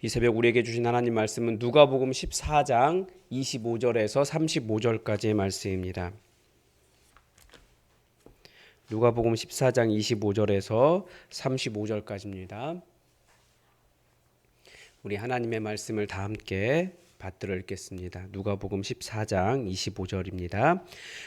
이 새벽 우리에게 주신 하나님 말씀은 누가복음 14장 25절에서 35절까지의 말씀입니다. 누가복음 14장 25절에서 35절까지입니다. 우리 하나님의 말씀을 다 함께 받들어 읽겠습니다. 누가복음 14장 25절입니다.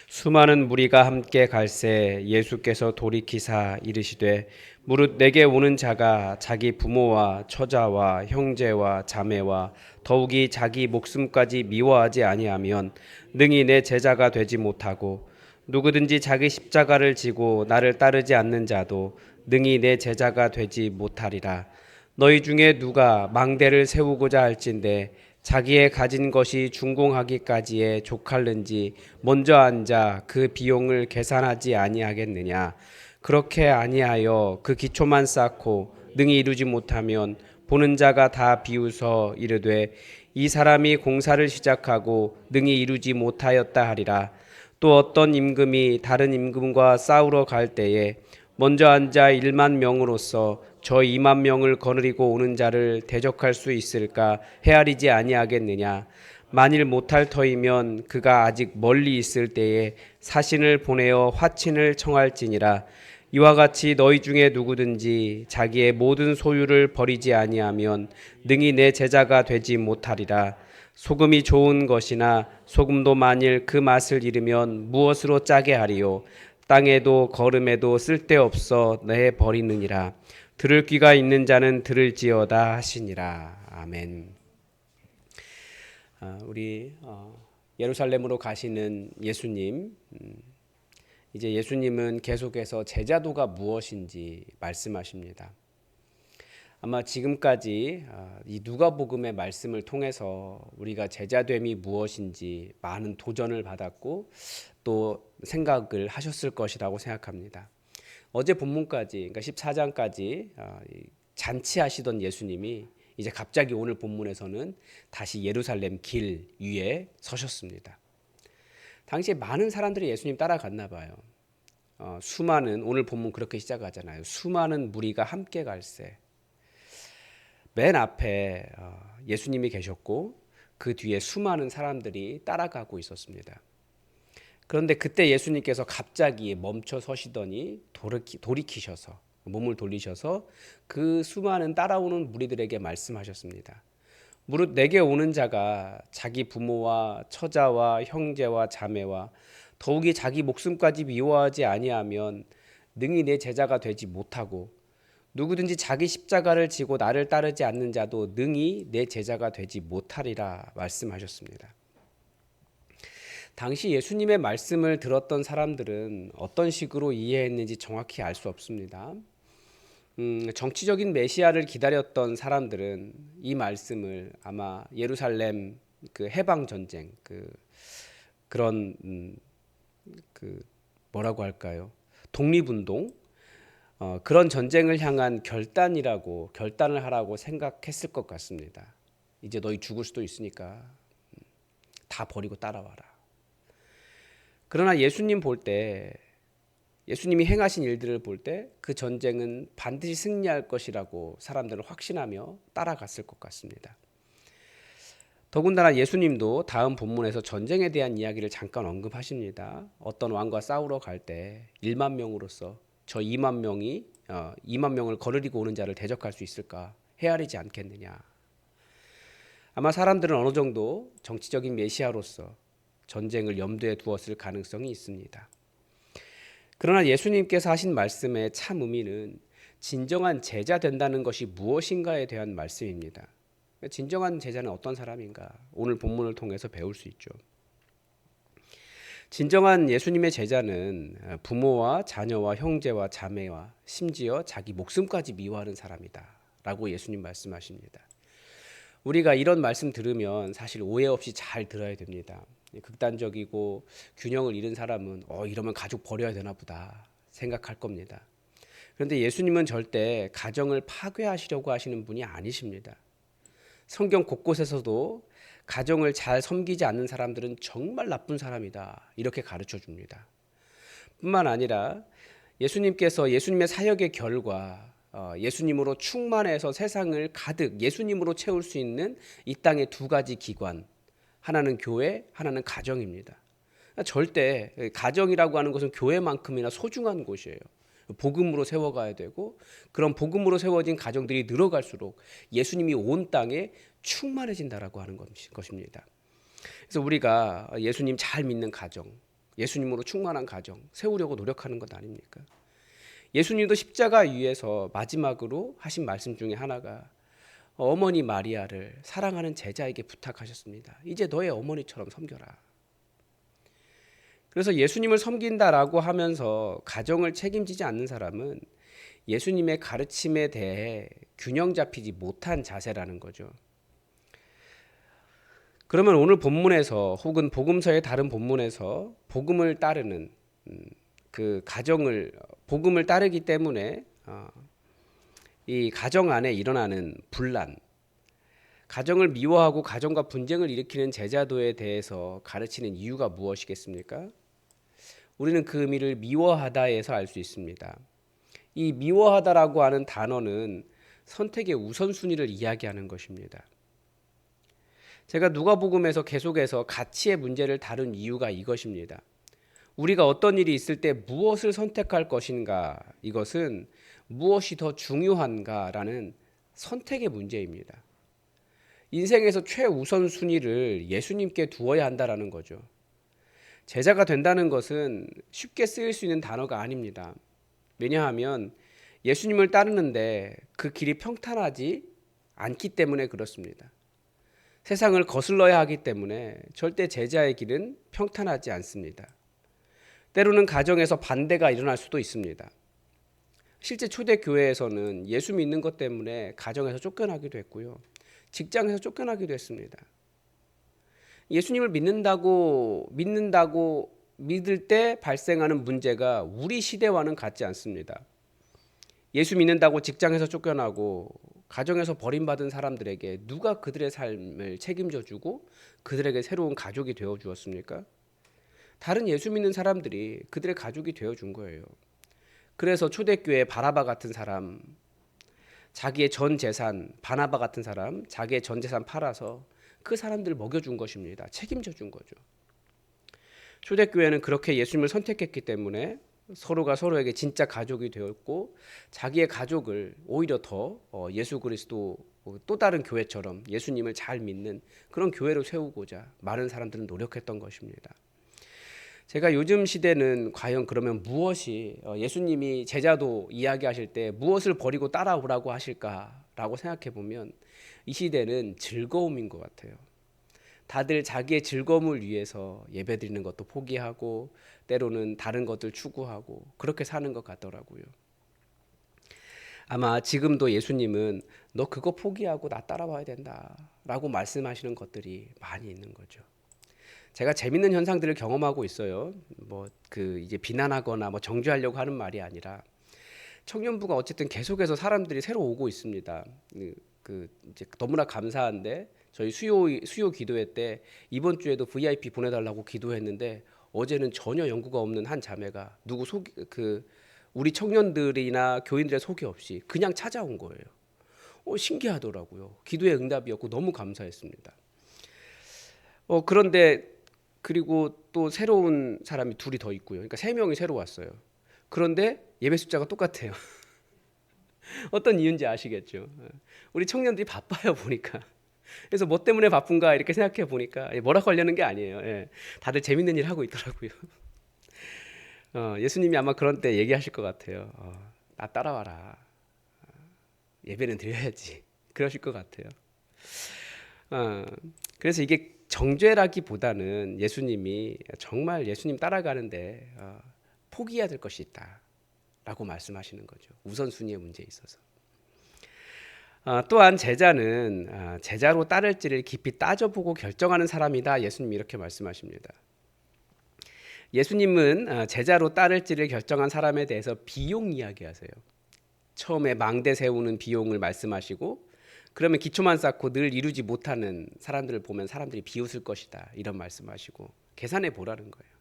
수많은 무리가 함께 갈새 예수께서 돌이키사 이르시되 무릇 내게 오는 자가 자기 부모와 처자와 형제와 자매와 더욱이 자기 목숨까지 미워하지 아니하면 능히 내 제자가 되지 못하고 누구든지 자기 십자가를 지고 나를 따르지 않는 자도 능히 내 제자가 되지 못하리라. 너희 중에 누가 망대를 세우고자 할진대 자기의 가진 것이 준공하기까지에 족할는지 먼저 앉아 그 비용을 계산하지 아니하겠느냐. 그렇게 아니하여 그 기초만 쌓고 능히 이루지 못하면 보는 자가 다 비웃어 이르되 이 사람이 공사를 시작하고 능히 이루지 못하였다 하리라. 또 어떤 임금이 다른 임금과 싸우러 갈 때에 먼저 앉아 1만 명으로서 저 2만 명을 거느리고 오는 자를 대적할 수 있을까 헤아리지 아니하겠느냐. 만일 못할 터이면 그가 아직 멀리 있을 때에 사신을 보내어 화친을 청할지니라. 이와 같이 너희 중에 누구든지 자기의 모든 소유를 버리지 아니하면 능히 내 제자가 되지 못하리라. 소금이 좋은 것이나 소금도 만일 그 맛을 잃으면 무엇으로 짜게 하리요. 땅에도 거름에도 쓸데없어 내 버리느니라. 들을 귀가 있는 자는 들을지어다 하시니라. 아멘. 우리 예루살렘으로 가시는 예수님, 이제 예수님은 계속해서 제자도가 무엇인지 말씀하십니다. 아마 지금까지 이 누가복음의 말씀을 통해서 우리가 제자됨이 무엇인지 많은 도전을 받았고 또 생각을 하셨을 것이라고 생각합니다. 어제 본문까지, 그러니까 14장까지 잔치하시던 예수님이 이제 갑자기 오늘 본문에서는 다시 예루살렘 길 위에 서셨습니다. 당시에 많은 사람들이 예수님 따라갔나 봐요. 수많은, 오늘 본문 그렇게 시작하잖아요. 수많은 무리가 함께 갈새. 맨 앞에 예수님이 계셨고 그 뒤에 수많은 사람들이 따라가고 있었습니다. 그런데 그때 예수님께서 갑자기 멈춰 서시더니 돌이키셔서 몸을 돌리셔서 그 수많은 따라오는 무리들에게 말씀하셨습니다. 무릇 내게 오는 자가 자기 부모와 처자와 형제와 자매와 더욱이 자기 목숨까지 미워하지 아니하면 능히 내 제자가 되지 못하고 누구든지 자기 십자가를 지고 나를 따르지 않는 자도 능히 내 제자가 되지 못하리라 말씀하셨습니다. 당시 예수님의 말씀을 들었던 사람들은 어떤 식으로 이해했는지 정확히 알 수 없습니다. 정치적인 메시아를 기다렸던 사람들은 이 말씀을 아마 예루살렘 그 해방 전쟁 그런 뭐라고 할까요? 독립운동 그런 전쟁을 향한 결단을 하라고 생각했을 것 같습니다. 이제 너희 죽을 수도 있으니까 다 버리고 따라와라. 그러나 예수님이 행하신 일들을 볼 때 그 전쟁은 반드시 승리할 것이라고 사람들은 확신하며 따라갔을 것 같습니다. 더군다나 예수님도 다음 본문에서 전쟁에 대한 이야기를 잠깐 언급하십니다. 어떤 왕과 싸우러 갈 때 1만 명으로서 저 2만 명을 거느리고 오는 자를 대적할 수 있을까 헤아리지 않겠느냐. 아마 사람들은 어느 정도 정치적인 메시아로서 전쟁을 염두에 두었을 가능성이 있습니다. 그러나 예수님께서 하신 말씀의 참 의미는 진정한 제자 된다는 것이 무엇인가에 대한 말씀입니다. 진정한 제자는 어떤 사람인가? 오늘 본문을 통해서 배울 수 있죠. 진정한 예수님의 제자는 부모와 자녀와 형제와 자매와 심지어 자기 목숨까지 미워하는 사람이다 라고 예수님 말씀하십니다. 우리가 이런 말씀 들으면 사실 오해 없이 잘 들어야 됩니다. 극단적이고 균형을 잃은 사람은 이러면 가족 버려야 되나 보다 생각할 겁니다. 그런데 예수님은 절대 가정을 파괴하시려고 하시는 분이 아니십니다. 성경 곳곳에서도 가정을 잘 섬기지 않는 사람들은 정말 나쁜 사람이다 이렇게 가르쳐 줍니다. 뿐만 아니라 예수님께서 예수님의 사역의 결과 예수님으로 충만해서 세상을 가득 예수님으로 채울 수 있는 이 땅의 두 가지 기관, 하나는 교회, 하나는 가정입니다. 절대 가정이라고 하는 것은 교회만큼이나 소중한 곳이에요. 복음으로 세워가야 되고, 그런 복음으로 세워진 가정들이 늘어갈수록 예수님이 온 땅에 충만해진다라고 하는 것입니다. 그래서 우리가 예수님 잘 믿는 가정, 예수님으로 충만한 가정 세우려고 노력하는 것 아닙니까? 예수님도 십자가 위에서 마지막으로 하신 말씀 중에 하나가 어머니 마리아를 사랑하는 제자에게 부탁하셨습니다. 이제 너의 어머니처럼 섬겨라. 그래서 예수님을 섬긴다라고 하면서 가정을 책임지지 않는 사람은 예수님의 가르침에 대해 균형 잡히지 못한 자세라는 거죠. 그러면 오늘 본문에서 혹은 복음서의 다른 본문에서 복음을 따르는 그 가정을 복음을 따르기 때문에 이 가정 안에 일어나는 분란, 가정을 미워하고 가정과 분쟁을 일으키는 제자도에 대해서 가르치는 이유가 무엇이겠습니까? 우리는 그 의미를 미워하다에서 알 수 있습니다. 이 미워하다라고 하는 단어는 선택의 우선순위를 이야기하는 것입니다. 제가 누가복음에서 계속해서 가치의 문제를 다룬 이유가 이것입니다. 우리가 어떤 일이 있을 때 무엇을 선택할 것인가, 이것은 무엇이 더 중요한가라는 선택의 문제입니다. 인생에서 최우선 순위를 예수님께 두어야 한다라는 거죠. 제자가 된다는 것은 쉽게 쓰일 수 있는 단어가 아닙니다. 왜냐하면 예수님을 따르는데 그 길이 평탄하지 않기 때문에 그렇습니다. 세상을 거슬러야 하기 때문에 절대 제자의 길은 평탄하지 않습니다. 때로는 가정에서 반대가 일어날 수도 있습니다. 실제 초대교회에서는 예수 믿는 것 때문에 가정에서 쫓겨나기도 했고요. 직장에서 쫓겨나기도 했습니다. 예수님을 믿는다고 믿을 때 발생하는 문제가 우리 시대와는 같지 않습니다. 예수 믿는다고 직장에서 쫓겨나고 가정에서 버림받은 사람들에게 누가 그들의 삶을 책임져 주고 그들에게 새로운 가족이 되어 주었습니까? 다른 예수 믿는 사람들이 그들의 가족이 되어 준 거예요. 그래서 초대교회 바나바 같은 사람, 자기의 전 재산, 바나바 같은 사람, 자기의 전 재산 팔아서 그 사람들을 먹여준 것입니다. 책임져 준 거죠. 초대교회는 그렇게 예수님을 선택했기 때문에 서로가 서로에게 진짜 가족이 되었고, 자기의 가족을 오히려 더 예수 그리스도 또 다른 교회처럼 예수님을 잘 믿는 그런 교회로 세우고자 많은 사람들은 노력했던 것입니다. 제가 요즘 시대는 과연 그러면 무엇이 예수님이 제자도 이야기하실 때 무엇을 버리고 따라오라고 하실까라고 생각해 보면 이 시대는 즐거움인 것 같아요. 다들 자기의 즐거움을 위해서 예배드리는 것도 포기하고 때로는 다른 것들 추구하고 그렇게 사는 것 같더라고요. 아마 지금도 예수님은 너 그거 포기하고 나 따라와야 된다라고 말씀하시는 것들이 많이 있는 거죠. 제가 재밌는 현상들을 경험하고 있어요. 이제 비난하거나 정죄하려고 하는 말이 아니라 청년부가 어쨌든 계속해서 사람들이 새로 오고 있습니다. 이제 너무나 감사한데 저희 수요 기도회 때 이번 주에도 VIP 보내달라고 기도했는데 어제는 전혀 연구가 없는 한 자매가 우리 청년들이나 교인들의 소개 없이 그냥 찾아온 거예요. 신기하더라고요. 기도의 응답이었고 너무 감사했습니다. 그런데 그리고 또 새로운 사람이 둘이 더 있고요. 그러니까 3명이 새로 왔어요. 그런데 예배 숫자가 똑같아요. 어떤 이유인지 아시겠죠? 우리 청년들이 바빠요, 보니까. 그래서 뭐 때문에 바쁜가 이렇게 생각해 보니까 뭐라고 하려는 게 아니에요. 다들 재밌는 일 하고 있더라고요. 예수님이 아마 그런 때 얘기하실 것 같아요. 나 따라와라. 예배는 드려야지. 그러실 것 같아요. 그래서 이게 정죄라기보다는 예수님이 정말 예수님 따라가는데 포기해야 될 것이 있다라고 말씀하시는 거죠. 우선순위의 문제에 있어서. 또한 제자는 제자로 따를지를 깊이 따져보고 결정하는 사람이다. 예수님이 이렇게 말씀하십니다. 예수님은 제자로 따를지를 결정한 사람에 대해서 비용 이야기하세요. 처음에 망대 세우는 비용을 말씀하시고 그러면 기초만 쌓고 늘 이루지 못하는 사람들을 보면 사람들이 비웃을 것이다. 이런 말씀하시고 계산해 보라는 거예요.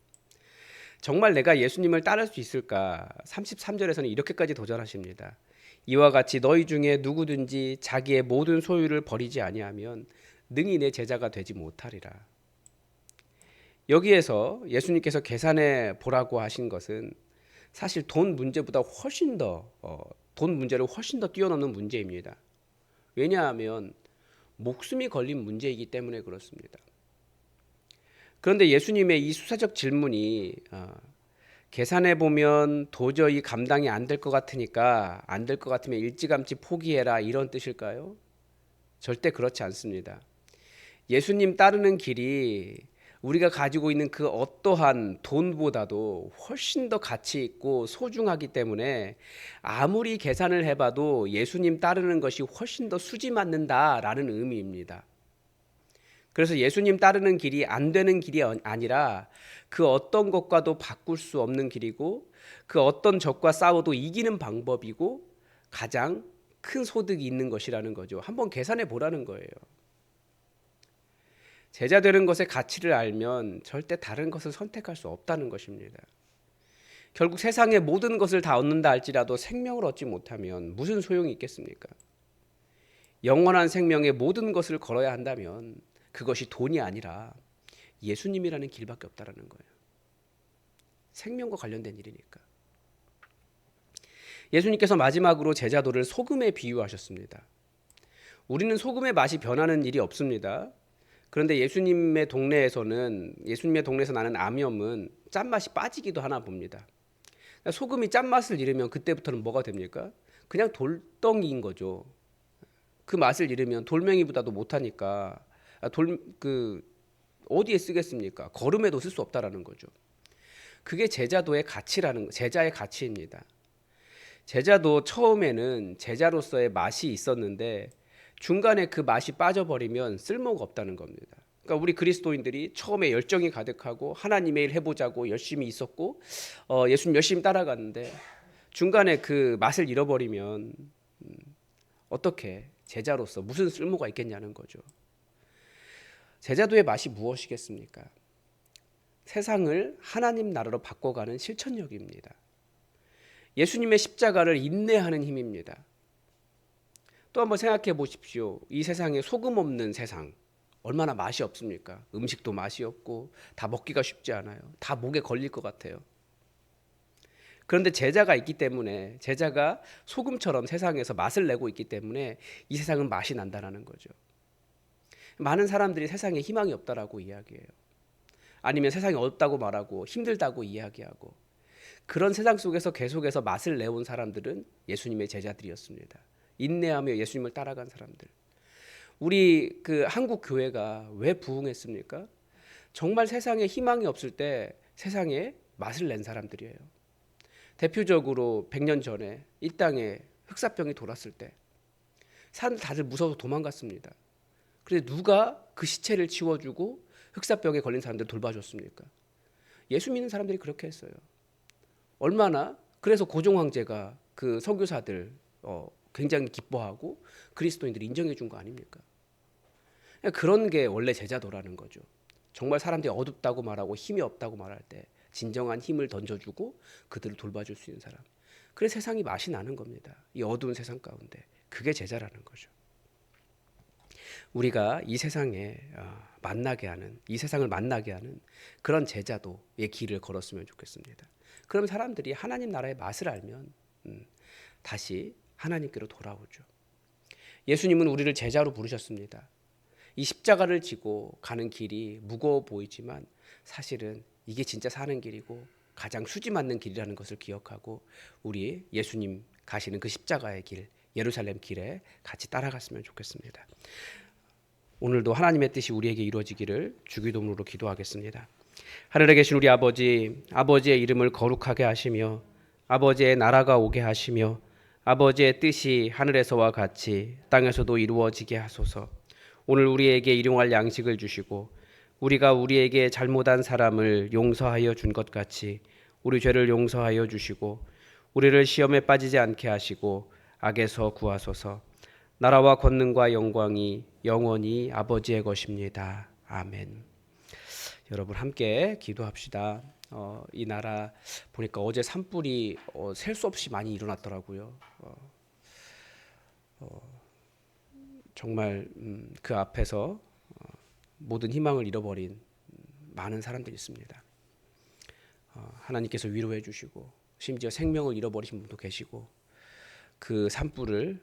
정말 내가 예수님을 따를 수 있을까? 33절에서는 이렇게까지 도전하십니다. 이와 같이 너희 중에 누구든지 자기의 모든 소유를 버리지 아니하면 능히 내 제자가 되지 못하리라. 여기에서 예수님께서 계산해 보라고 하신 것은 사실 돈 문제보다 훨씬 더 돈 문제를 훨씬 더 뛰어넘는 문제입니다. 왜냐하면 목숨이 걸린 문제이기 때문에 그렇습니다. 그런데 예수님의 이 수사적 질문이 계산해 보면 도저히 감당이 안 될 것 같으니까 안 될 것 같으면 일찌감치 포기해라 이런 뜻일까요? 절대 그렇지 않습니다. 예수님 따르는 길이 우리가 가지고 있는 그 어떠한 돈보다도 훨씬 더 가치 있고 소중하기 때문에 아무리 계산을 해봐도 예수님 따르는 것이 훨씬 더 수지 맞는다라는 의미입니다. 그래서 예수님 따르는 길이 안 되는 길이 아니라 그 어떤 것과도 바꿀 수 없는 길이고 그 어떤 적과 싸워도 이기는 방법이고 가장 큰 소득이 있는 것이라는 거죠. 한번 계산해 보라는 거예요. 제자 되는 것의 가치를 알면 절대 다른 것을 선택할 수 없다는 것입니다. 결국 세상의 모든 것을 다 얻는다 할지라도 생명을 얻지 못하면 무슨 소용이 있겠습니까? 영원한 생명의 모든 것을 걸어야 한다면 그것이 돈이 아니라 예수님이라는 길밖에 없다라는 거예요. 생명과 관련된 일이니까. 예수님께서 마지막으로 제자도를 소금에 비유하셨습니다. 우리는 소금의 맛이 변하는 일이 없습니다. 그런데 예수님의 동네에서 나는 암염은 짠맛이 빠지기도 하나 봅니다. 소금이 짠맛을 잃으면 그때부터는 뭐가 됩니까? 그냥 돌덩이인 거죠. 그 맛을 잃으면 돌멩이보다도 못하니까 어디에 쓰겠습니까? 걸음에도 쓸 수 없다라는 거죠. 그게 제자의 가치입니다. 제자도 처음에는 제자로서의 맛이 있었는데 중간에 그 맛이 빠져버리면 쓸모가 없다는 겁니다. 그러니까 우리 그리스도인들이 처음에 열정이 가득하고 하나님의 일 해보자고 열심히 있었고 예수님 열심히 따라갔는데 중간에 그 맛을 잃어버리면 어떻게 제자로서 무슨 쓸모가 있겠냐는 거죠. 제자도의 맛이 무엇이겠습니까? 세상을 하나님 나라로 바꿔가는 실천력입니다. 예수님의 십자가를 인내하는 힘입니다. 또 한번 생각해 보십시오. 이 세상에 소금 없는 세상 얼마나 맛이 없습니까? 음식도 맛이 없고 다 먹기가 쉽지 않아요. 다 목에 걸릴 것 같아요. 그런데 제자가 있기 때문에 제자가 소금처럼 세상에서 맛을 내고 있기 때문에 이 세상은 맛이 난다는 거죠. 많은 사람들이 세상에 희망이 없다라고 이야기해요. 아니면 세상이 어렵다고 말하고 힘들다고 이야기하고 그런 세상 속에서 계속해서 맛을 내온 사람들은 예수님의 제자들이었습니다. 인내하며 예수님을 따라간 사람들. 우리 한국 교회가 왜 부흥했습니까? 정말 세상에 희망이 없을 때 세상에 맛을 낸 사람들이에요. 대표적으로 100년 전에 이 땅에 흑사병이 돌았을 때 사람들 다들 무서워서 도망갔습니다. 그런데 누가 그 시체를 치워주고 흑사병에 걸린 사람들 돌봐줬습니까? 예수 믿는 사람들이 그렇게 했어요. 얼마나 그래서 고종 황제가 그 선교사들 굉장히 기뻐하고 그리스도인들이 인정해 준 거 아닙니까? 그런 게 원래 제자도라는 거죠. 정말 사람들이 어둡다고 말하고 힘이 없다고 말할 때 진정한 힘을 던져주고 그들을 돌봐줄 수 있는 사람. 그래서 세상이 맛이 나는 겁니다. 이 어두운 세상 가운데. 그게 제자라는 거죠. 우리가 이 세상에 이 세상을 만나게 하는 그런 제자도의 길을 걸었으면 좋겠습니다. 그럼 사람들이 하나님 나라의 맛을 알면 다시 하나님께로 돌아오죠. 예수님은 우리를 제자로 부르셨습니다. 이 십자가를 지고 가는 길이 무거워 보이지만 사실은 이게 진짜 사는 길이고 가장 수지 맞는 길이라는 것을 기억하고 우리 예수님 가시는 그 십자가의 길, 예루살렘 길에 같이 따라갔으면 좋겠습니다. 오늘도 하나님의 뜻이 우리에게 이루어지기를 주기도문으로 기도하겠습니다. 하늘에 계신 우리 아버지, 아버지의 이름을 거룩하게 하시며 아버지의 나라가 오게 하시며 아버지의 뜻이 하늘에서와 같이 땅에서도 이루어지게 하소서. 오늘 우리에게 일용할 양식을 주시고 우리가 우리에게 잘못한 사람을 용서하여 준 것 같이 우리 죄를 용서하여 주시고 우리를 시험에 빠지지 않게 하시고 악에서 구하소서. 나라와 권능과 영광이 영원히 아버지의 것입니다. 아멘. 여러분 함께 기도합시다. 이 나라 보니까 어제 산불이 셀 수 없이 많이 일어났더라고요. 정말 그 앞에서 모든 희망을 잃어버린 많은 사람들이 있습니다. 하나님께서 위로해 주시고 심지어 생명을 잃어버리신 분도 계시고 그 산불을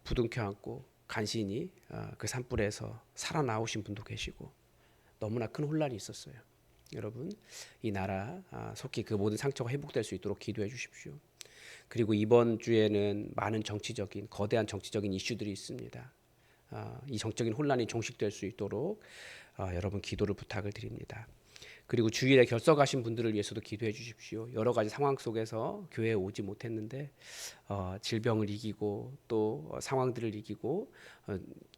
부둥켜 안고 간신히 그 산불에서 살아나오신 분도 계시고 너무나 큰 혼란이 있었어요. 여러분 이 나라 속히 그 모든 상처가 회복될 수 있도록 기도해 주십시오. 그리고 이번 주에는 많은 정치적인 거대한 정치적인 이슈들이 있습니다. 이 정적인 혼란이 종식될 수 있도록 여러분 기도를 부탁을 드립니다. 그리고 주일에 결석하신 분들을 위해서도 기도해 주십시오. 여러 가지 상황 속에서 교회에 오지 못했는데 질병을 이기고 또 상황들을 이기고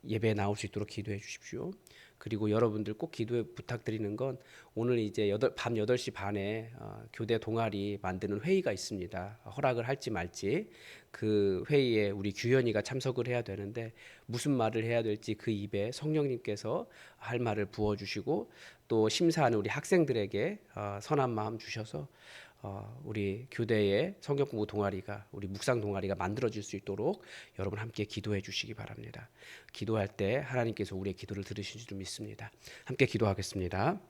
예배에 나올 수 있도록 기도해 주십시오. 그리고 여러분들 꼭 기도에 부탁드리는 건 오늘 이제 밤 8시 반에 교대 동아리 만드는 회의가 있습니다. 허락을 할지 말지 그 회의에 우리 규현이가 참석을 해야 되는데 무슨 말을 해야 될지 그 입에 성령님께서 할 말을 부어주시고 또 심사하는 우리 학생들에게 선한 마음 주셔서 우리 교대의 성경 공부 동아리가 우리 묵상 동아리가 만들어질 수 있도록 여러분 함께 기도해 주시기 바랍니다. 기도할 때 하나님께서 우리의 기도를 들으신 줄 믿습니다. 함께 기도하겠습니다.